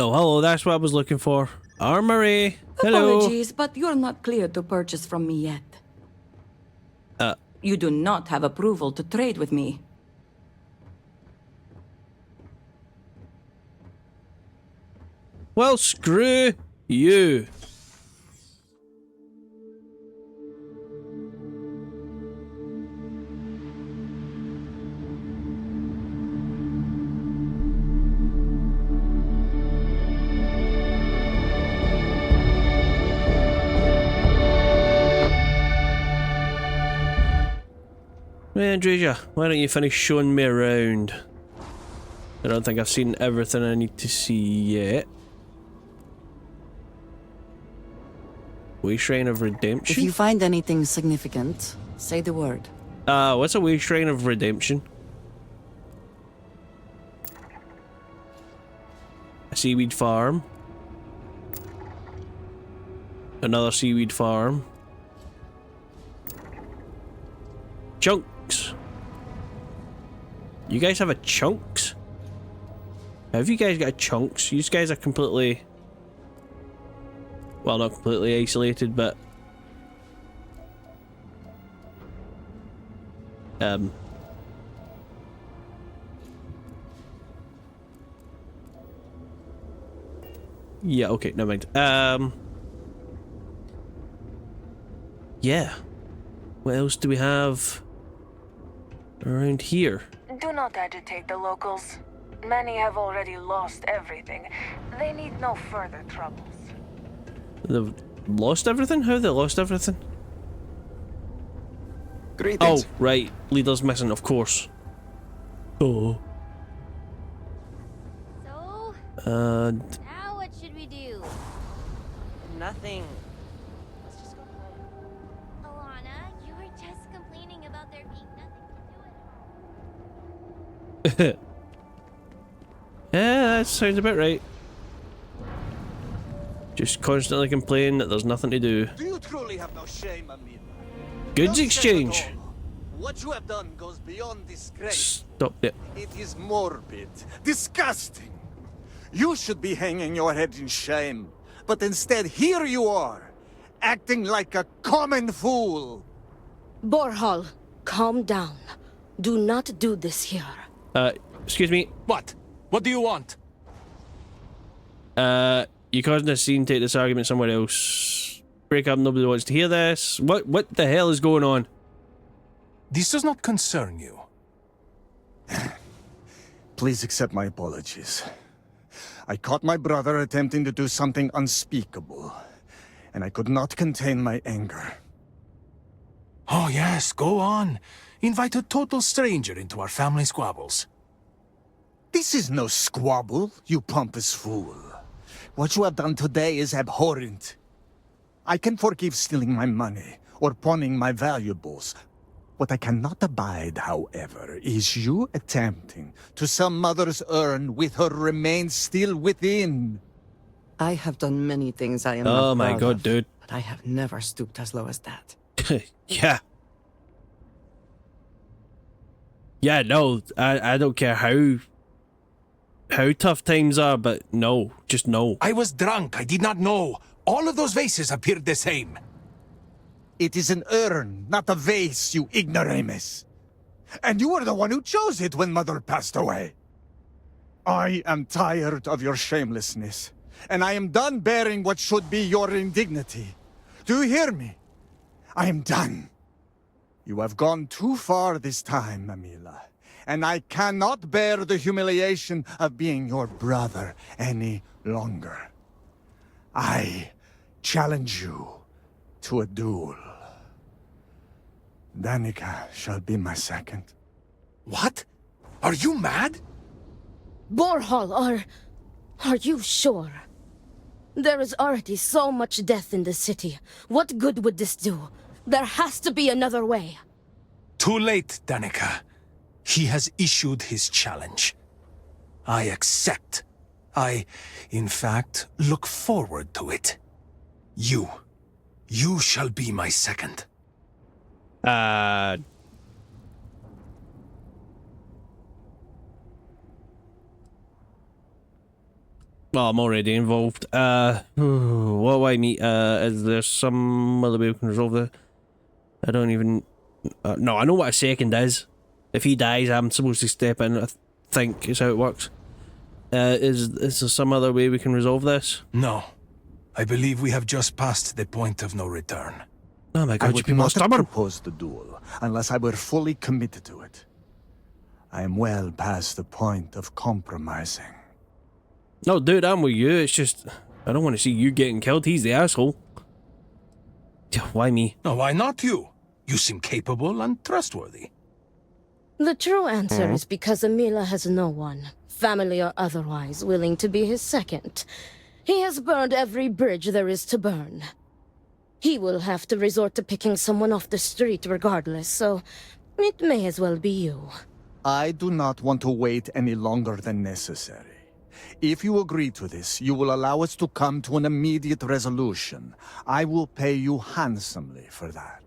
Oh, hello, that's what I was looking for. Armory. Hello. Apologies, but you're not cleared to purchase from me yet. You do not have approval to trade with me. Well, screw you. Hey, Andreja, why don't you finish showing me around? I don't think I've seen everything I need to see yet. Way Shrine of Redemption? If you find anything significant, say the word. What's a Way Shrine of Redemption? A seaweed farm. Another seaweed farm. Chunks. You guys have a chunks? Have you guys got a chunks? You guys are completely... Well, not completely isolated, but... Yeah, okay, never mind. Yeah. What else do we have around here? Do not agitate the locals. Many have already lost everything. They need no further troubles. They've lost everything? How have they lost everything? Greetings. Oh, right. Leader's missing, of course. Oh. So, And... now what should we do? Nothing. Alana, you were just complaining about there being nothing to do at home. Yeah, that sounds about right. Just constantly complain that there's nothing to do. Do you truly have no shame, Amila? Goods No exchange. shame at all. What you have done goes beyond disgrace. Stop it. It is morbid, disgusting. You should be hanging your head in shame, but instead here you are, acting like a common fool. Borhal, calm down. Do not do this here. Excuse me. What? What do you want? You causing a scene, take this argument somewhere else. Break up, nobody wants to hear this. What the hell is going on? This does not concern you. Please accept my apologies. I caught my brother attempting to do something unspeakable, and I could not contain my anger. Oh yes, go on. Invite a total stranger into our family squabbles. This is no squabble, you pompous fool. What you have done today is abhorrent. I can forgive stealing my money or pawning my valuables. What I cannot abide, however, is you attempting to some mother's urn with her remains still within. I have done many things I am Oh not my proud god, of, dude. but I have never stooped as low as that. Yeah. Yeah, no, I don't care how tough times are, but no, just no. I was drunk, I did not know. All of those vases appeared the same. It is an urn, not a vase, you ignoramus. And you were the one who chose it when Mother passed away. I am tired of your shamelessness, and I am done bearing what should be your indignity. Do you hear me? I am done. You have gone too far this time, Amila, and I cannot bear the humiliation of being your brother any longer. I challenge you to a duel. Danica shall be my second. What? Are you mad? Borhal, are you sure? There is already so much death in the city. What good would this do? There has to be another way. Too late, Danica. He has issued his challenge. I accept. I, in fact, look forward to it. You shall be my second. Well, I'm already involved. What do I need? Is there some other way we can resolve this? I don't even... no, I know what a second is. If he dies, I'm supposed to step in. I think is how it works. Is there some other way we can resolve this? No. I believe we have just passed the point of no return. Oh my god, I you would people are not have stubborn. proposed the duel unless I were fully committed to it. I am well past the point of compromising. No, dude, I'm with you. It's just... I don't want to see you getting killed. He's the asshole. Why me? No, why not you? You seem capable and trustworthy. The true answer is because Amila has no one, family or otherwise, willing to be his second. He has burned every bridge there is to burn. He will have to resort to picking someone off the street regardless, so it may as well be you. I do not want to wait any longer than necessary. If you agree to this, you will allow us to come to an immediate resolution. I will pay you handsomely for that.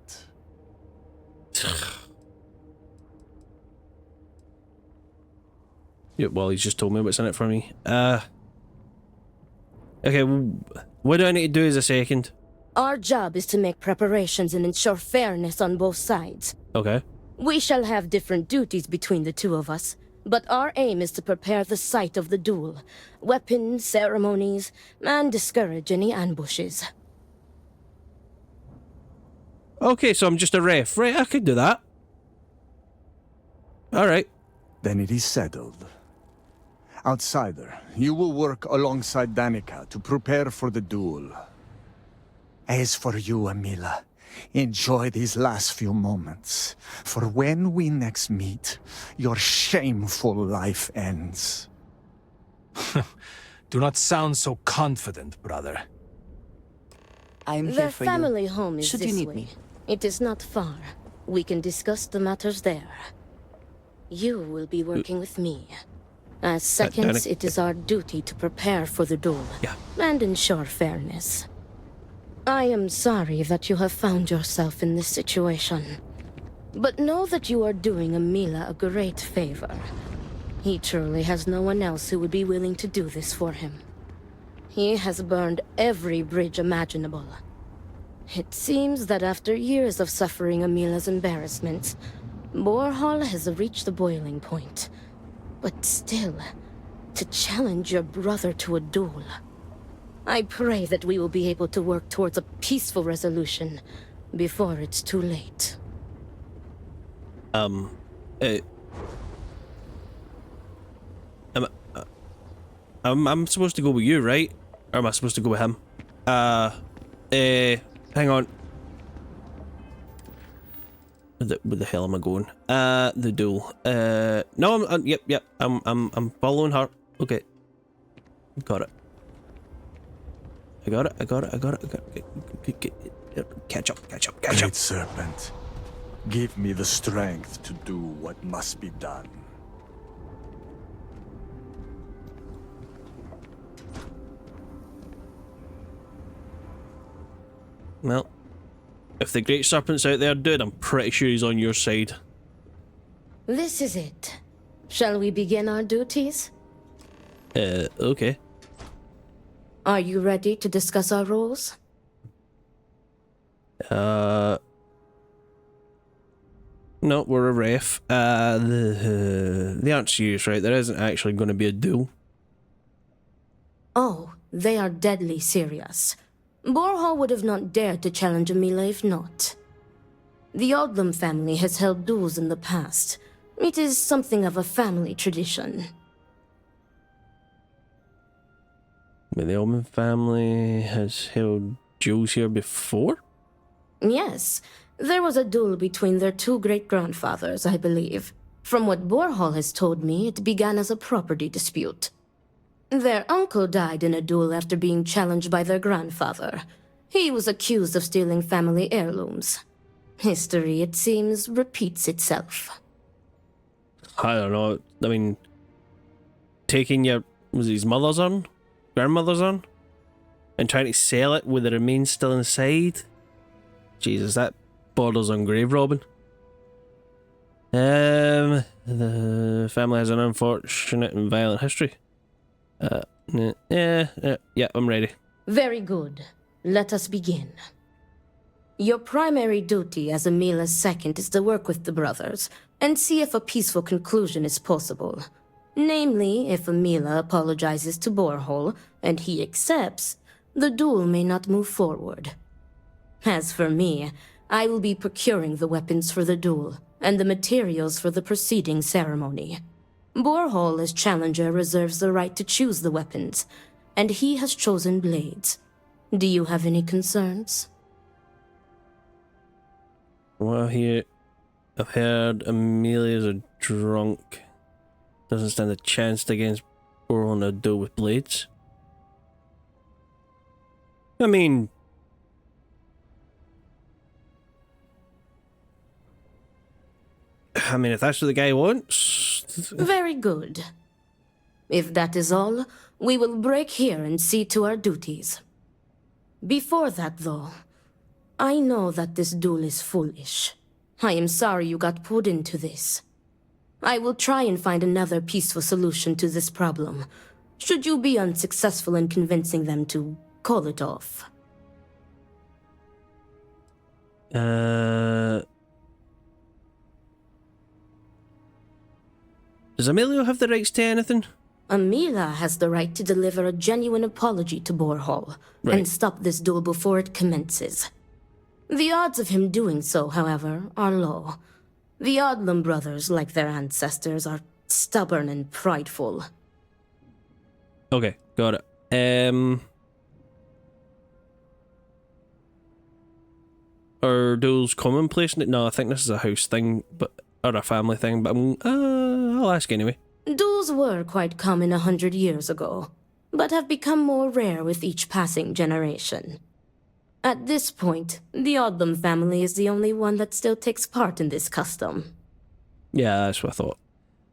Yeah, well, he's just told me what's in it for me. Okay, what do I need to do as a second? Our job is to make preparations and ensure fairness on both sides. Okay. We shall have different duties between the two of us, but our aim is to prepare the site of the duel, weapons, ceremonies, and discourage any ambushes. Okay, so I'm just a ref. Right, I could do that. Alright. Then it is settled. Outsider, you will work alongside Danica to prepare for the duel. As for you, Amila, enjoy these last few moments, for when we next meet, your shameful life ends. Do not sound so confident, brother. I'm here Their for family you. home is Should this you need way. me. It is not far. We can discuss the matters there. You will be working with me. As seconds, Danica. it is our duty to prepare for the duel Yeah. and ensure fairness. I am sorry that you have found yourself in this situation. But know that you are doing Amila a great favor. He truly has no one else who would be willing to do this for him. He has burned every bridge imaginable. It seems that after years of suffering Amila's embarrassments, Borhal has reached the boiling point. But still, to challenge your brother to a duel... I pray that we will be able to work towards a peaceful resolution before it's too late. I'm supposed to go with you, right? Or am I supposed to go with him? Hang on. Where the hell am I going? The duel. No, yep. I'm following her. Okay. Got it. I got it. Catch up. Great Serpent, give me the strength to do what must be done. Well, if the Great Serpent's out there, dude, I'm pretty sure he's on your side. This is it. Shall we begin our duties? Okay. Are you ready to discuss our roles? No, we're a ref. The aren't serious, right? There isn't actually going to be a duel. Oh, they are deadly serious. Borhal would have not dared to challenge Amila if not. The Odlum family has held duels in the past. It is something of a family tradition. The Omen family has held duels here before? Yes, there was a duel between their two great-grandfathers, I believe. From what Borhal has told me, it began as a property dispute. Their uncle died in a duel after being challenged by their grandfather. He was accused of stealing family heirlooms. History, it seems, repeats itself. I don't know. I mean, taking was his mother's on? Grandmother's on? And trying to sell it with the remains still inside? Jesus, that borders on grave robbing. The family has an unfortunate and violent history. Yeah, I'm ready. Very good. Let us begin. Your primary duty as Amila's second is to work with the brothers and see if a peaceful conclusion is possible. Namely, if Amila apologizes to Borhal and he accepts, the duel may not move forward. As for me, I will be procuring the weapons for the duel and the materials for the preceding ceremony. Borhal, as challenger, reserves the right to choose the weapons, and he has chosen blades. Do you have any concerns? Well, here, I've heard Amelia's a drunk. Doesn't stand a chance against Borhal in a duel with blades. I mean, if that's what the guy wants. Very good. If that is all, we will break here and see to our duties. Before that, though, I know that this duel is foolish. I am sorry you got pulled into this. I will try and find another peaceful solution to this problem, should you be unsuccessful in convincing them to call it off. Does Amelia have the rights to anything? Amila has the right to deliver a genuine apology to Borhal and stop this duel before it commences. The odds of him doing so, however, are low. The Odlum brothers, like their ancestors, are stubborn and prideful. Okay, got it. Are duels commonplace? No, I think this is a house thing, or a family thing, but I'll ask anyway. Duels were quite common 100 years ago, but have become more rare with each passing generation. At this point, the Odlum family is the only one that still takes part in this custom. Yeah, that's what I thought.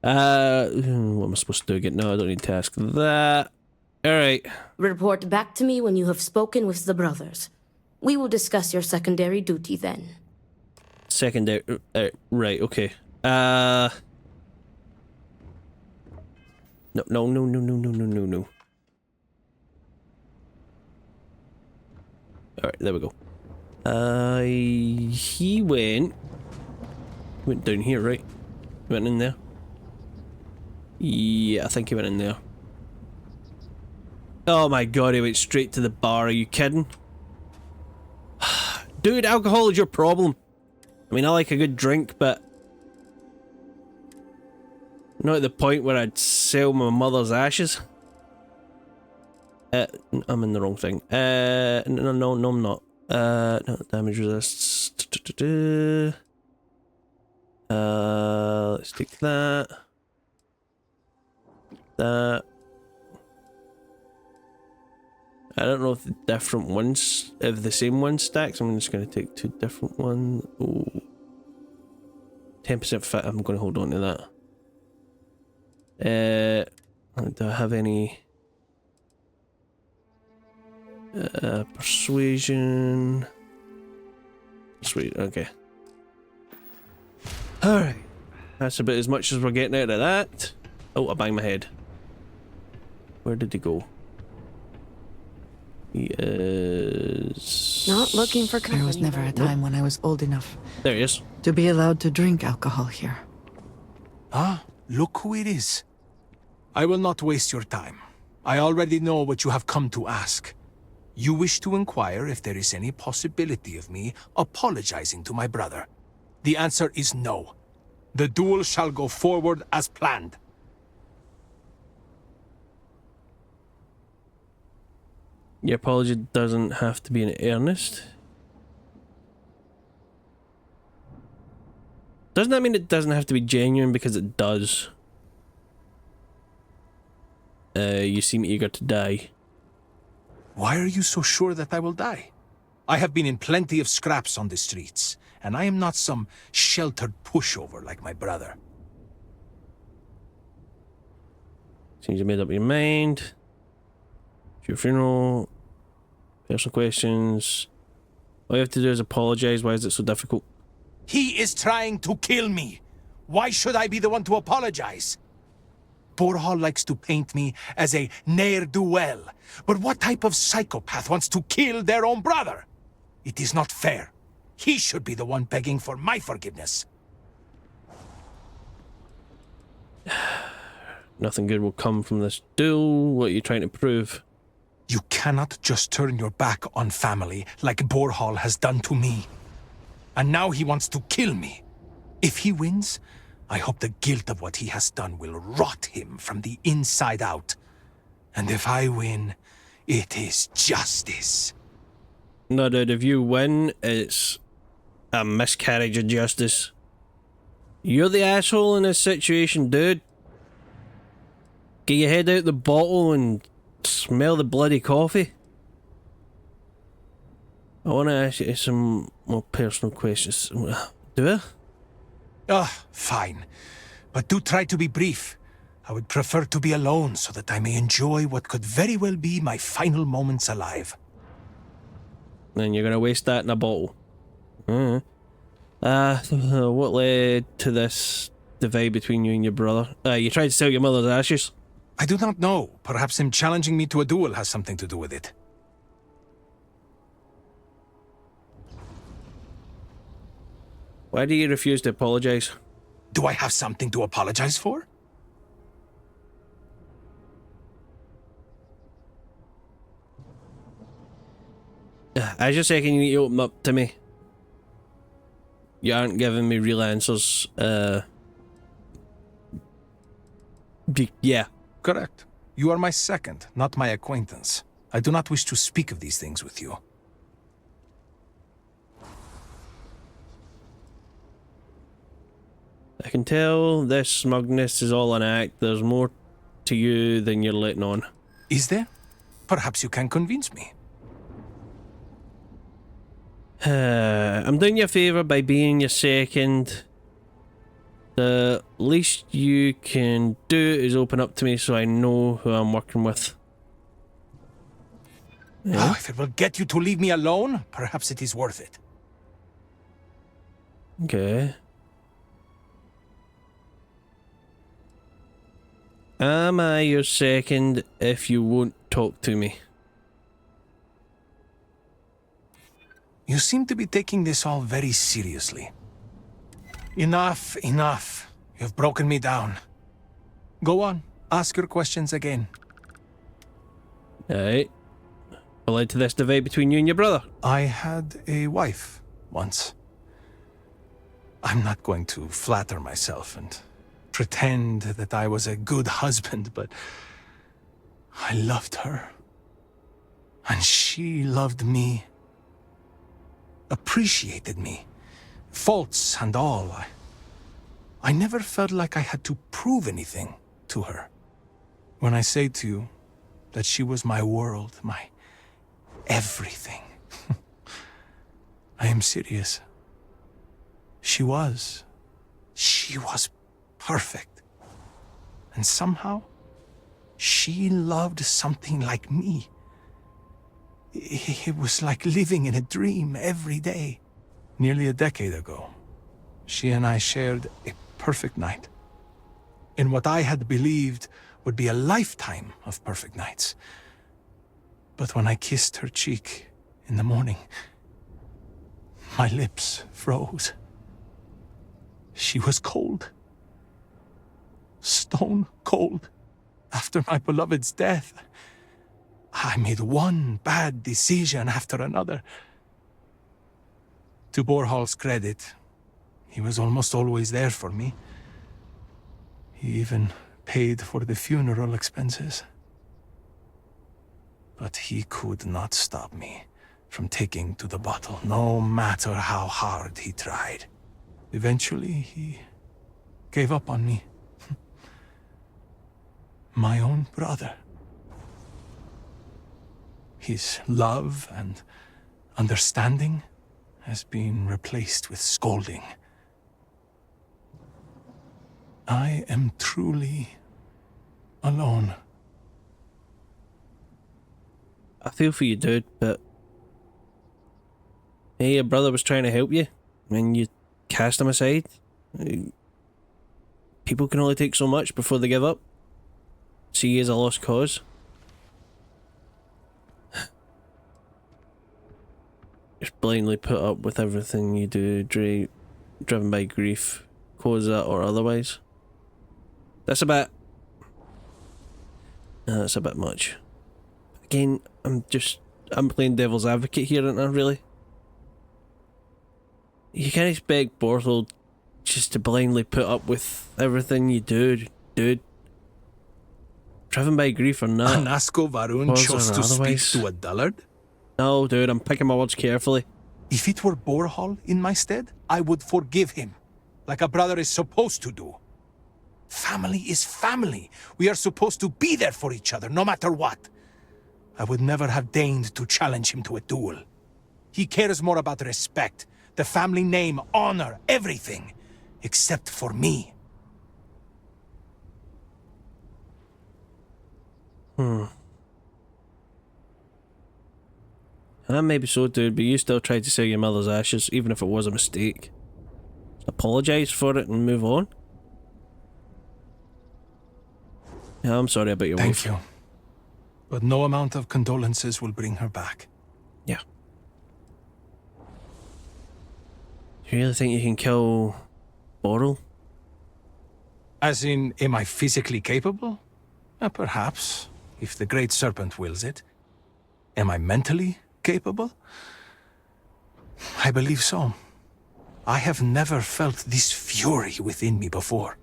What am I supposed to do again? No, I don't need to ask that. Alright. Report back to me when you have spoken with the brothers. We will discuss your secondary duty then. Secondary... right, okay. No. Alright, there we go. He went down here, right? He went in there. Yeah, I think he went in there. Oh my god, he went straight to the bar. Are you kidding? Dude, alcohol is your problem. I mean, I like a good drink, but not at the point where I'd sell my mother's ashes. I'm in the wrong thing. No, I'm not. No, damage resists. Let's take that. That. I don't know if the different ones, if the same one stacks. I'm just going to take two different ones. Oh. 10% fit. I'm going to hold on to that. Do I have any? Persuasion. Sweet, okay. Alright. That's about as much as we're getting out of that. Oh, I banged my head. Where did he go? He is... Not looking for company. There was never a time when I was old enough. There he is. To be allowed to drink alcohol here. Ah, look who it is. I will not waste your time. I already know what you have come to ask. You wish to inquire if there is any possibility of me apologizing to my brother. The answer is no. The duel shall go forward as planned. Your apology doesn't have to be in earnest. Doesn't that mean it doesn't have to be genuine? Because it does. You seem eager to die. Why are you so sure that I will die? I have been in plenty of scraps on the streets, and I am not some sheltered pushover like my brother. Seems you made up your mind. It's your funeral. Personal questions. All you have to do is apologize. Why is it so difficult? He is trying to kill me. Why should I be the one to apologize? Borhal likes to paint me as a ne'er-do-well. But what type of psychopath wants to kill their own brother? It is not fair. He should be the one begging for my forgiveness. Nothing good will come from this duel. What are you trying to prove? You cannot just turn your back on family like Borhal has done to me. And now he wants to kill me. If he wins, I hope the guilt of what he has done will rot him from the inside out. And if I win, it is justice. No doubt if you win, it's a miscarriage of justice. You're the asshole in this situation, dude. Get your head out the bottle and smell the bloody coffee. I want to ask you some more personal questions. Do I? Fine. But do try to be brief. I would prefer to be alone so that I may enjoy what could very well be my final moments alive. And you're going to waste that in a bottle. What led to this divide between you and your brother? You tried to sell your mother's ashes? I do not know. Perhaps him challenging me to a duel has something to do with it. Why do you refuse to apologize? Do I have something to apologize for? I just reckon you need to open up to me. You aren't giving me real answers. Yeah. Correct. You are my second, not my acquaintance. I do not wish to speak of these things with you. I can tell this smugness is all an act. There's more to you than you're letting on. Is there? Perhaps you can convince me. I'm doing you a favour by being your second. The least you can do is open up to me so I know who I'm working with. Yeah. Oh, if it will get you to leave me alone, perhaps it is worth it. Okay. Am I your second if you won't talk to me? You seem to be taking this all very seriously. Enough, enough. You've broken me down. Go on, ask your questions again. Alright. What led to this divide between you and your brother? I had a wife once. I'm not going to flatter myself and pretend that I was a good husband, but I loved her. And she loved me. Appreciated me. Faults and all. I never felt like I had to prove anything to her. When I say to you that she was my world, my everything, I am serious. She was perfect. And somehow, she loved something like me. It was like living in a dream every day. Nearly a decade ago, she and I shared a perfect night. In what I had believed would be a lifetime of perfect nights. But when I kissed her cheek in the morning, my lips froze. She was cold. Stone cold. After my beloved's death, I made one bad decision after another. To Borhal's credit, he was almost always there for me. He even paid for the funeral expenses. But he could not stop me from taking to the bottle, no matter how hard he tried. Eventually, he gave up on me. My own brother. His love and understanding has been replaced with scolding. I am truly alone. I feel for you, dude, but hey, your brother was trying to help you, and you cast him aside. People can only take so much before they give up. See as a lost cause. Just blindly put up with everything you do, driven by grief, causa or otherwise. That's a bit... that's a bit much. Again, I'm playing devil's advocate here, aren't I, really? You can't expect Borhal just to blindly put up with everything you do, dude. Driven by grief or not. Anasco Varun Causa chose or to speak otherwise. to a dullard? No, dude, I'm picking my words carefully. If it were Borhal in my stead, I would forgive him, like a brother is supposed to do. Family is family. We are supposed to be there for each other, no matter what. I would never have deigned to challenge him to a duel. He cares more about respect, the family name, honor, everything, except for me. Maybe so, dude, but you still tried to sell your mother's ashes, even if it was a mistake. Apologise for it and move on. Yeah, I'm sorry about your wife. Thank you. But no amount of condolences will bring her back. Yeah. Do you really think you can kill Borhal? As in, am I physically capable? Perhaps, if the Great Serpent wills it. Am I mentally capable? I believe so. I have never felt this fury within me before.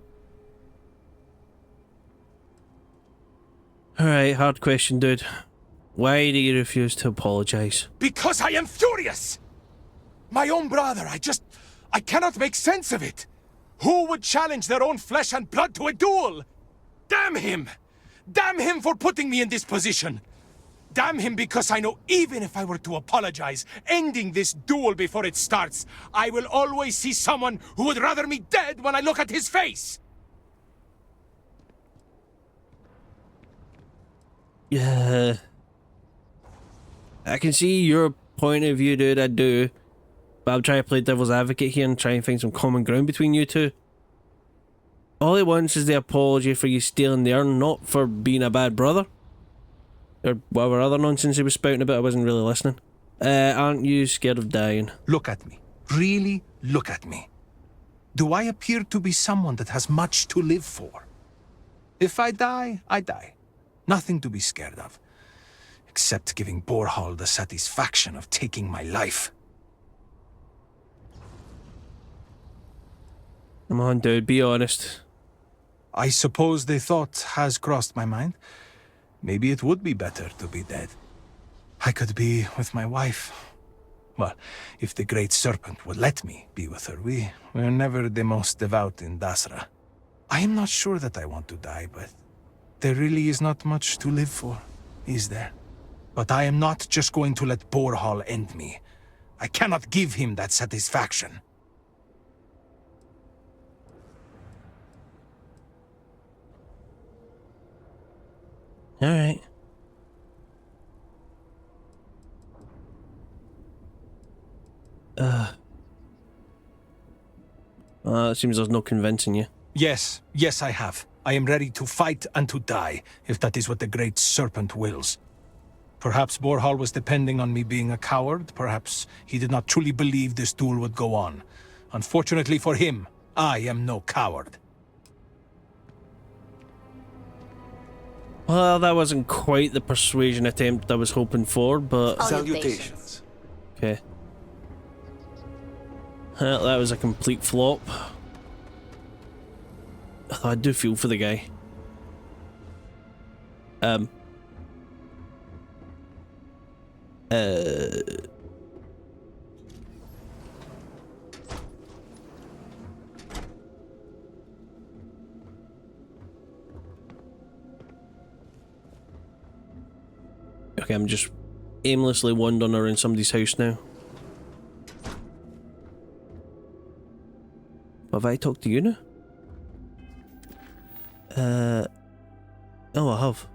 Alright, hard question, dude. Why do you refuse to apologise? Because I am furious! My own brother, I cannot make sense of it! Who would challenge their own flesh and blood to a duel? Damn him! Damn him for putting me in this position! Damn him because I know even if I were to apologize, ending this duel before it starts, I will always see someone who would rather me dead when I look at his face! Yeah. I can see your point of view, dude, I do. But I'm trying to play devil's advocate here and try and find some common ground between you two. All he wants is the apology for you stealing the urn, not for being a bad brother. Or whatever other nonsense he was spouting about, I wasn't really listening. Aren't you scared of dying? Look at me. Really look at me. Do I appear to be someone that has much to live for? If I die, I die. Nothing to be scared of. Except giving Borhal the satisfaction of taking my life. Come on, dude, be honest. I suppose the thought has crossed my mind. Maybe it would be better to be dead. I could be with my wife. Well, if the Great Serpent would let me be with her, we're never the most devout in Dazra. I am not sure that I want to die, but there really is not much to live for, is there? But I am not just going to let Borhal end me. I cannot give him that satisfaction. Alright. It seems there's no convincing you. Yes, I have. I am ready to fight and to die, if that is what the Great Serpent wills. Perhaps Borhal was depending on me being a coward. Perhaps he did not truly believe this duel would go on. Unfortunately for him, I am no coward. Well, that wasn't quite the persuasion attempt I was hoping for, but... Salutations. Okay. Well, that was a complete flop. Although I do feel for the guy. Okay, I'm just aimlessly wandering around somebody's house now. Have I talked to you now? Oh, I have.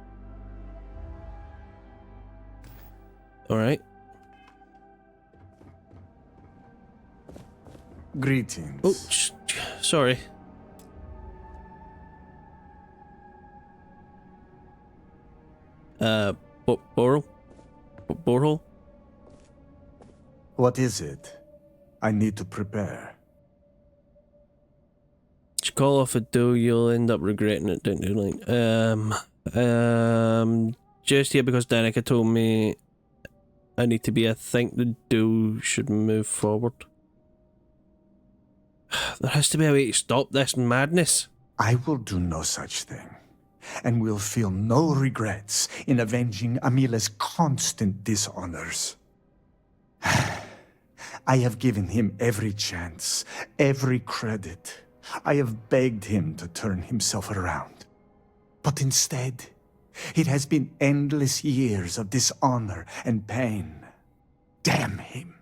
Alright. Greetings. Oh, sorry. Borhal? What is it? I need to prepare. You call off a duel, you'll end up regretting it, don't you? Like, just here because Danica told me I need to be. I think the duel should move forward. There has to be a way to stop this madness. I will do no such thing, and will feel no regrets in avenging Amila's constant dishonors. I have given him every chance, every credit. I have begged him to turn himself around. But instead, it has been endless years of dishonor and pain. Damn him.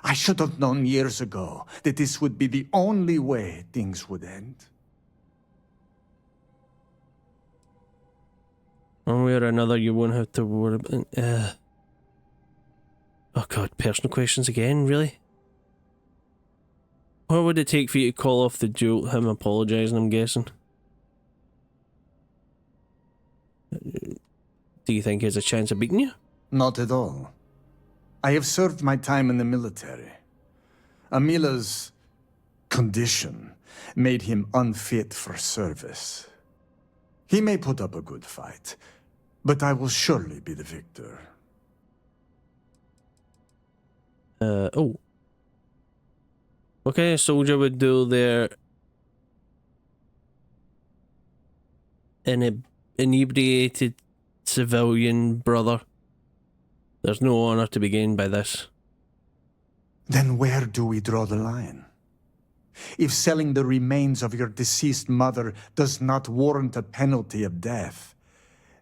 I should have known years ago that this would be the only way things would end. One way or another, you won't have to worry about... Oh god, personal questions again, really? What would it take for you to call off the duel? Him apologising, I'm guessing. Do you think he has a chance of beating you? Not at all. I have served my time in the military. Amila's condition made him unfit for service. He may put up a good fight, but I will surely be the victor. Oh. What kind of soldier would do their inebriated civilian brother? There's no honor to be gained by this. Then where do we draw the line? If selling the remains of your deceased mother does not warrant a penalty of death,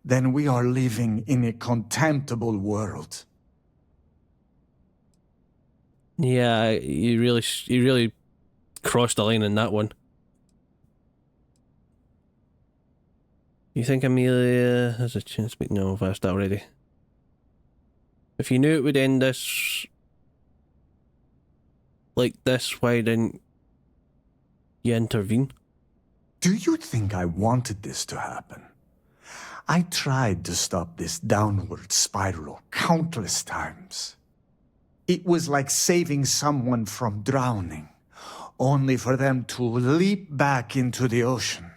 then we are living in a contemptible world. Yeah, you really crossed the line in that one. You think Amelia has a chance? But no, I've asked that already. If you knew it would end this like this, why didn't you intervene? Do you think I wanted this to happen? I tried to stop this downward spiral countless times. It was like saving someone from drowning, only for them to leap back into the ocean.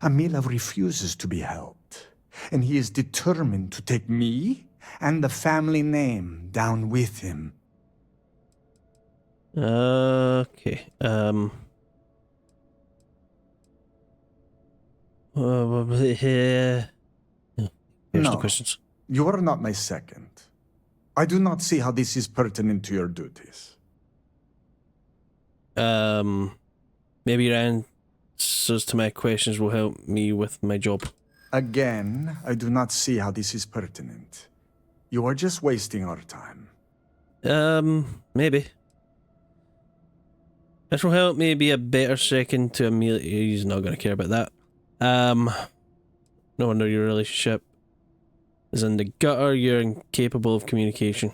Amila refuses to be helped, and he is determined to take me and the family name down with him. Okay. Here's the questions. You are not my second. I do not see how this is pertinent to your duties. Maybe your answers to my questions will help me with my job. Again, I do not see how this is pertinent. You are just wasting our time. Maybe. This will help me be a better second to Amelia. He's not going to care about that. No wonder your relationship is in the gutter. You're incapable of communication.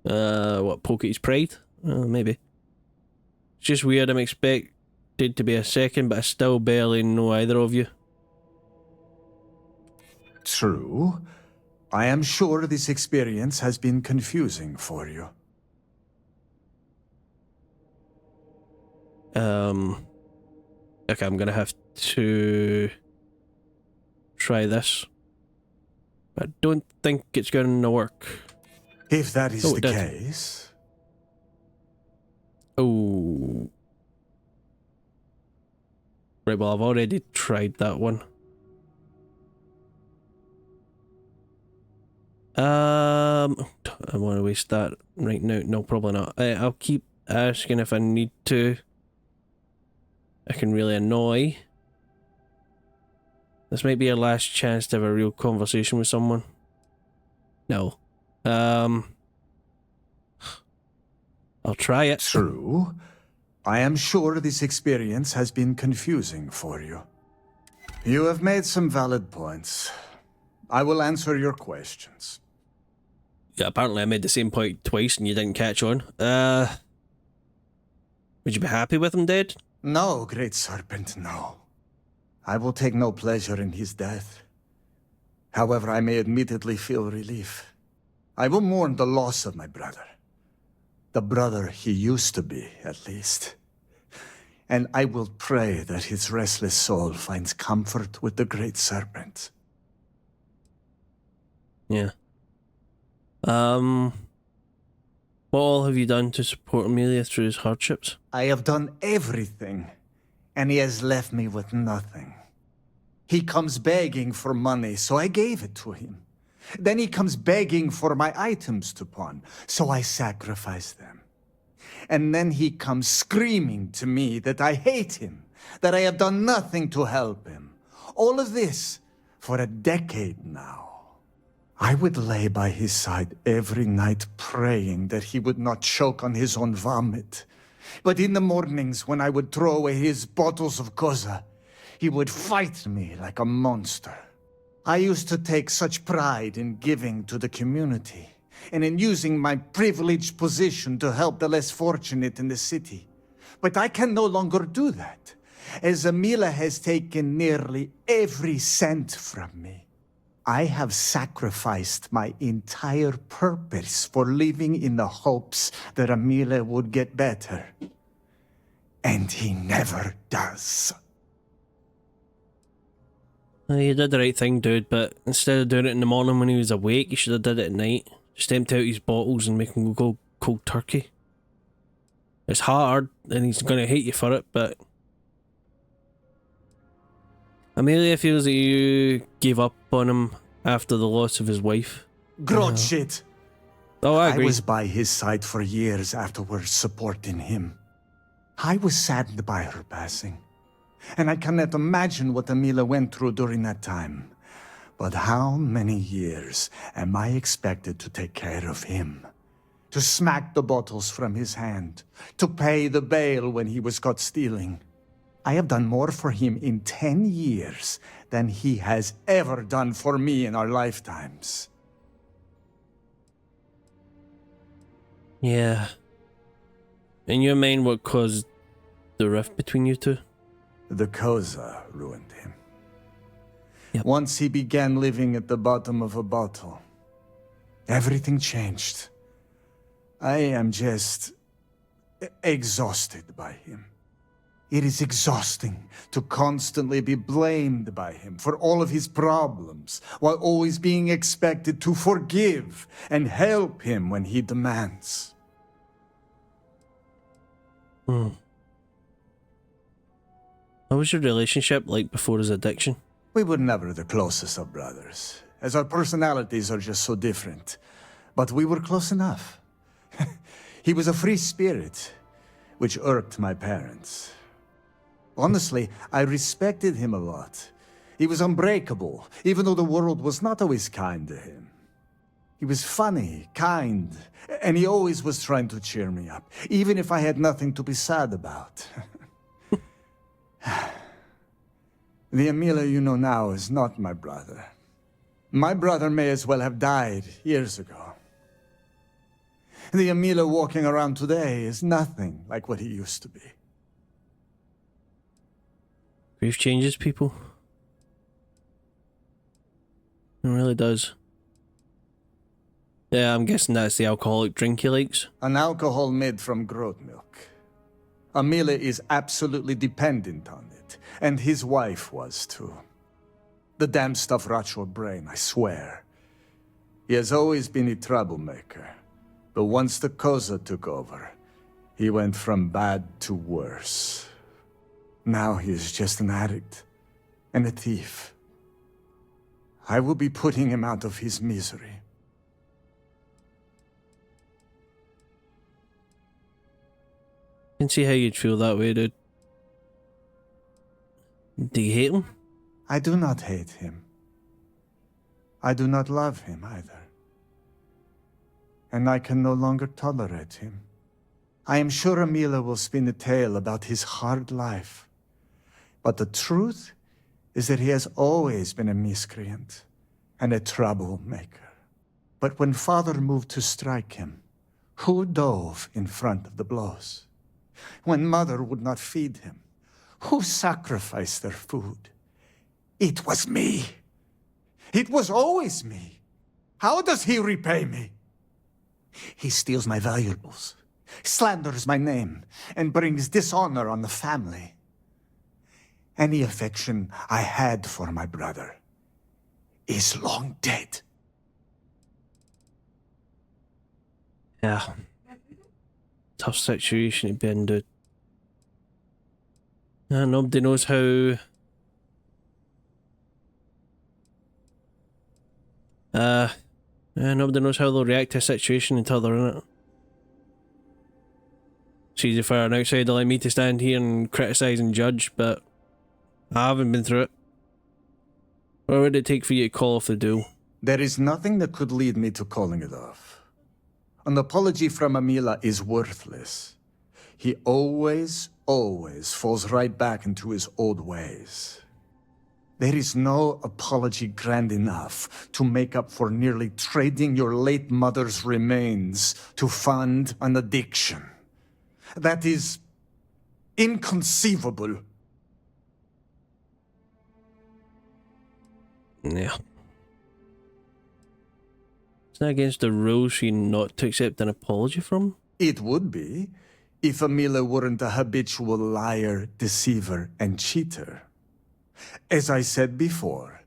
What, poke at his pride? Maybe. It's just weird. I'm expected to be a second, but I still barely know either of you. True. I am sure this experience has been confusing for you. Okay, I'm gonna have to try this. I don't think it's gonna work. If that is the case... Oh. Right, well, I've already tried that one. I don't want to waste that right now. No, probably not. I'll keep asking if I need to. I can really annoy. This might be our last chance to have a real conversation with someone. No. I'll try it. True. I am sure this experience has been confusing for you. You have made some valid points. I will answer your questions. Yeah, apparently I made the same point twice and you didn't catch on. Would you be happy with him dead? No, great serpent, no. I will take no pleasure in his death. However, I may admittedly feel relief. I will mourn the loss of my brother. The brother he used to be, at least. And I will pray that his restless soul finds comfort with the Great Serpent. Yeah. What all have you done to support Amelia through his hardships? I have done everything, and he has left me with nothing. He comes begging for money, so I gave it to him. Then he comes begging for my items to pawn, so I sacrifice them. And then he comes screaming to me that I hate him, that I have done nothing to help him. All of this for a decade now. I would lay by his side every night praying that he would not choke on his own vomit. But in the mornings when I would throw away his bottles of koza, he would fight me like a monster. I used to take such pride in giving to the community, and in using my privileged position to help the less fortunate in the city. But I can no longer do that, as Amila has taken nearly every cent from me. I have sacrificed my entire purpose for living in the hopes that Amila would get better. And he never does. You did the right thing, dude, but instead of doing it in the morning when he was awake, you should have did it at night. Just empty out his bottles and make him go cold turkey. It's hard, and he's gonna hate you for it, but... Amelia feels that you gave up on him after the loss of his wife. Grot shit! Oh, I agree. I was by his side for years afterwards, supporting him. I was saddened by her passing. And I cannot imagine what Amila went through during that time. But how many years am I expected to take care of him? To smack the bottles from his hand, to pay the bail when he was caught stealing. I have done more for him in 10 years than he has ever done for me in our lifetimes. Yeah. In your mind, what caused the rift between you two? The koza ruined him. Yep. Once he began living at the bottom of a bottle, everything changed. I am just exhausted by him. It is exhausting to constantly be blamed by him for all of his problems, while always being expected to forgive and help him when he demands. What was your relationship like before his addiction? We were never the closest of brothers, as our personalities are just so different. But we were close enough. He was a free spirit, which irked my parents. Honestly, I respected him a lot. He was unbreakable, even though the world was not always kind to him. He was funny, kind, and he always was trying to cheer me up, even if I had nothing to be sad about. The Amila you know now is not my brother. My brother may as well have died years ago. The Amila walking around today is nothing like what he used to be. Grief changes people. It really does. Yeah, I'm guessing that's the alcoholic drink he likes. An alcohol made from goat milk. Amila is absolutely dependent on it, and his wife was too. The damn stuff rots your brain, I swear. He has always been a troublemaker, but once the koza took over, he went from bad to worse. Now he is just an addict and a thief. I will be putting him out of his misery. I can see how you'd feel that way, dude. Do you hate him? I do not hate him. I do not love him either. And I can no longer tolerate him. I am sure Amila will spin a tale about his hard life. But the truth is that he has always been a miscreant and a troublemaker. But when Father moved to strike him, who dove in front of the blows? When Mother would not feed him, who sacrificed their food? It was me. It was always me. How does he repay me? He steals my valuables, slanders my name, and brings dishonor on the family. Any affection I had for my brother is long dead. Yeah. Tough situation to be in, dude. Nobody knows how... nobody knows how they'll react to a situation until they're in it. It's easy for an outsider like me to stand here and criticise and judge, but I haven't been through it. What would it take for you to call off the duel? There is nothing that could lead me to calling it off. An apology from Amila is worthless. He always falls right back into his old ways. There is no apology grand enough to make up for nearly trading your late mother's remains to fund an addiction. That is inconceivable. Yeah. It's not against the rules for you not to accept an apology from? It would be, if Amila weren't a habitual liar, deceiver, and cheater. As I said before,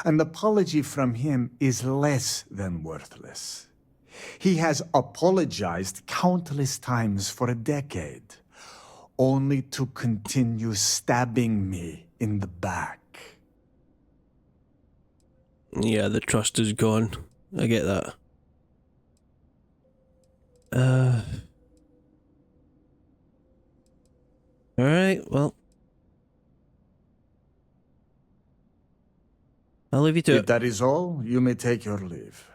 an apology from him is less than worthless. He has apologized countless times for a decade, only to continue stabbing me in the back. Yeah, the trust is gone. I get that. Alright, well. I'll leave you to If it. that is all, you may take your leave.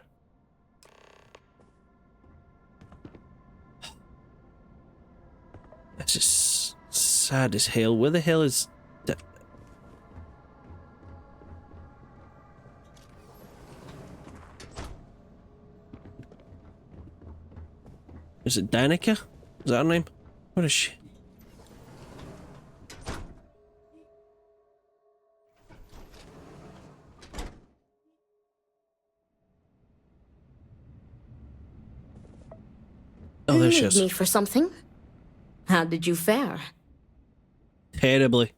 It's just sad as hell. Where the hell is... Is it Danica? Is that her name? What is she? Oh, there she Need is. me for something? How did you fare? Terribly.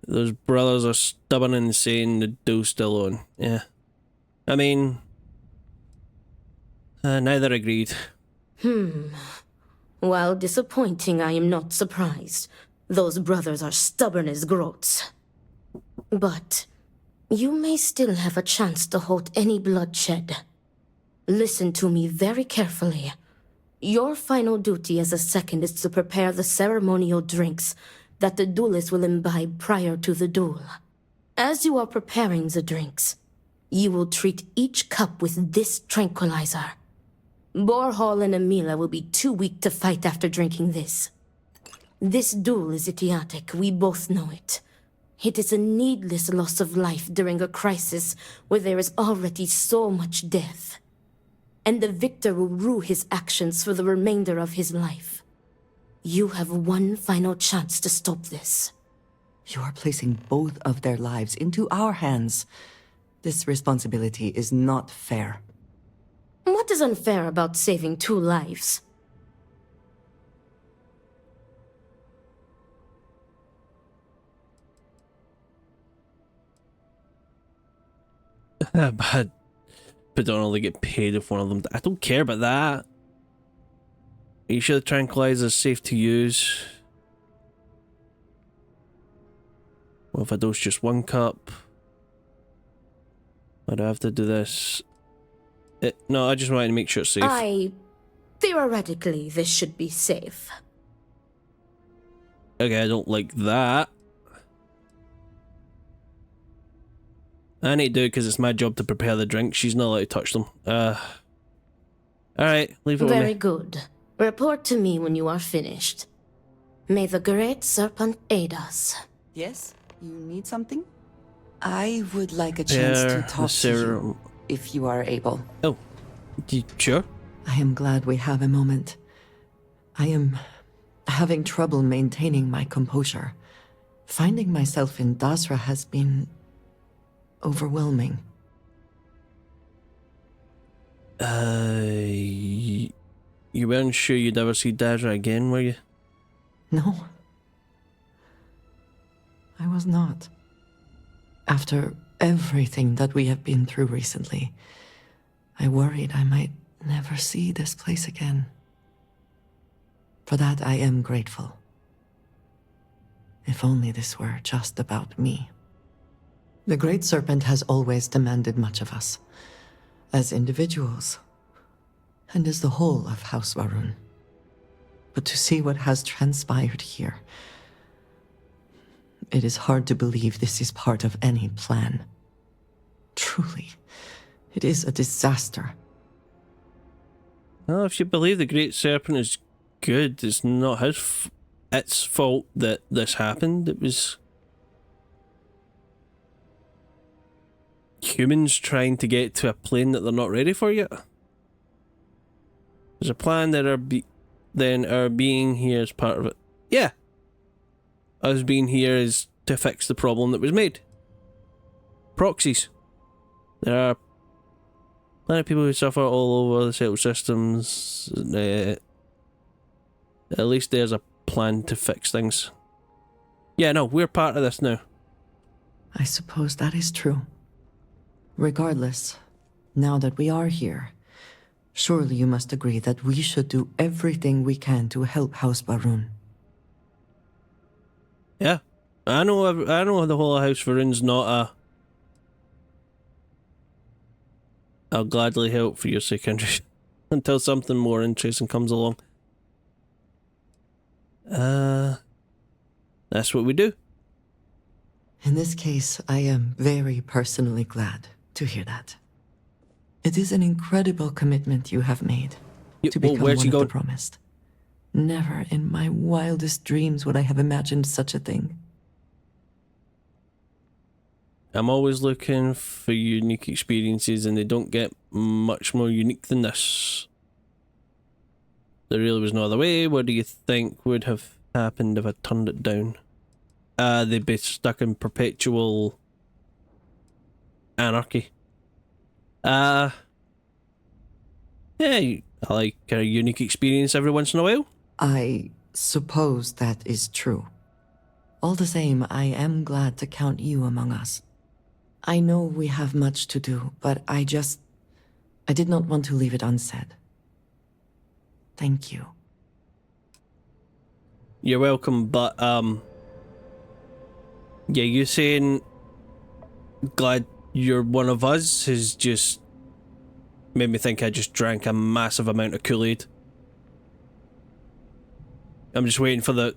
Those brothers are stubborn and saying the duel's still on. Yeah. I mean... neither agreed. While disappointing, I am not surprised. Those brothers are stubborn as groats. But you may still have a chance to halt any bloodshed. Listen to me very carefully. Your final duty as a second is to prepare the ceremonial drinks that the duelist will imbibe prior to the duel. As you are preparing the drinks, you will treat each cup with this tranquilizer. Borhal and Amila will be too weak to fight after drinking this. This duel is idiotic, we both know it. It is a needless loss of life during a crisis where there is already so much death. And the victor will rue his actions for the remainder of his life. You have one final chance to stop this. You are placing both of their lives into our hands. This responsibility is not fair. What is unfair about saving 2 lives? But don't only get paid if one of them... I don't care about that. Are you sure the tranquilizer is safe to use? What if I dose just 1 cup? Why do I have to do this? No, I just wanted to make sure it's safe. Theoretically, this should be safe. Okay, I don't like that. I need to do it because it's my job to prepare the drink. She's not allowed to touch them. Alright, leave it with me. Very good. Report to me when you are finished. May the great serpent aid us. Yes? You need something? I would like a chance to talk to you, if you are able. Oh, sure? I am glad we have a moment. I am having trouble maintaining my composure. Finding myself in Dazra has been overwhelming. You weren't sure you'd ever see Dazra again, were you? No. I was not. After everything that we have been through recently, I worried I might never see this place again. For that, I am grateful. If only this were just about me. The Great Serpent has always demanded much of us, as individuals, and as the whole of House Varun. But to see what has transpired here, it is hard to believe this is part of any plan. Truly, it is a disaster. Well, if you believe the Great Serpent is good, it's not its fault that this happened. It was humans trying to get to a plane that they're not ready for yet. There's a plan that then our being here is part of it. Yeah. Us being here is to fix the problem that was made. Proxies. There are plenty of people who suffer all over the settled systems. At least there's a plan to fix things. Yeah, no, we're part of this now. I suppose that is true. Regardless, now that we are here, surely you must agree that we should do everything we can to help House Varun. Yeah, I know the whole House Varun's not a I'll gladly help for your sake, Andreja, until something more interesting comes along. That's what we do. In this case, I am very personally glad to hear that. It is an incredible commitment you have made to become one of the promised. Never in my wildest dreams would I have imagined such a thing. I'm always looking for unique experiences, and they don't get much more unique than this. There really was no other way. What do you think would have happened if I turned it down? They'd be stuck in perpetual anarchy. Yeah, I like a unique experience every once in a while. I suppose that is true. All the same, I am glad to count you among us. I know we have much to do, but I did not want to leave it unsaid. Thank you. You're welcome, but, yeah, you saying glad you're one of us has just made me think I just drank a massive amount of Kool-Aid. I'm just waiting for the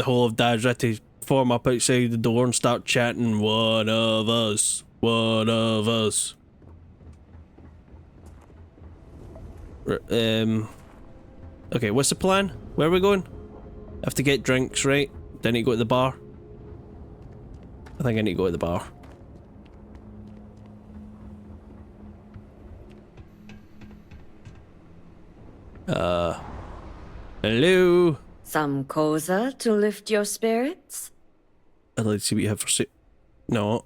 whole of Dazra to form up outside the door and start chanting, "One of us, one of us." Okay, what's the plan? Where are we going? I have to get drinks, right? Then I need to go to the bar. I think I need to go to the bar. Hello? Some koza to lift your spirits? I'd like to see what you have for sale. No.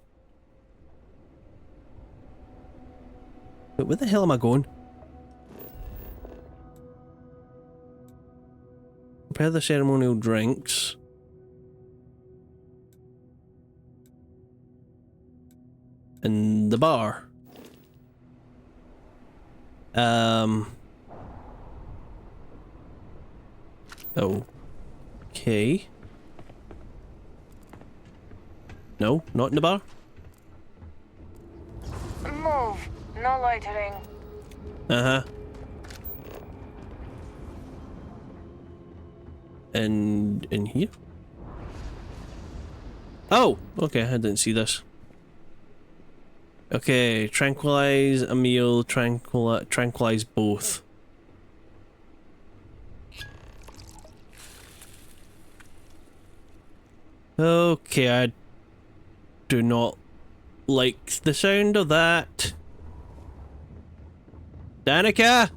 But where the hell am I going? Prepare the ceremonial drinks. And the bar. Okay. No, not in the bar. Move. No loitering. Uh-huh. And in here? Oh, okay, I didn't see this. Okay, tranquilize Amila, tranquilize both. Okay, I do not like the sound of that. Danica?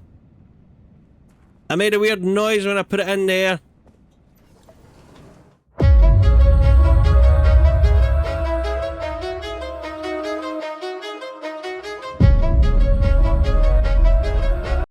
I made a weird noise when I put it in there.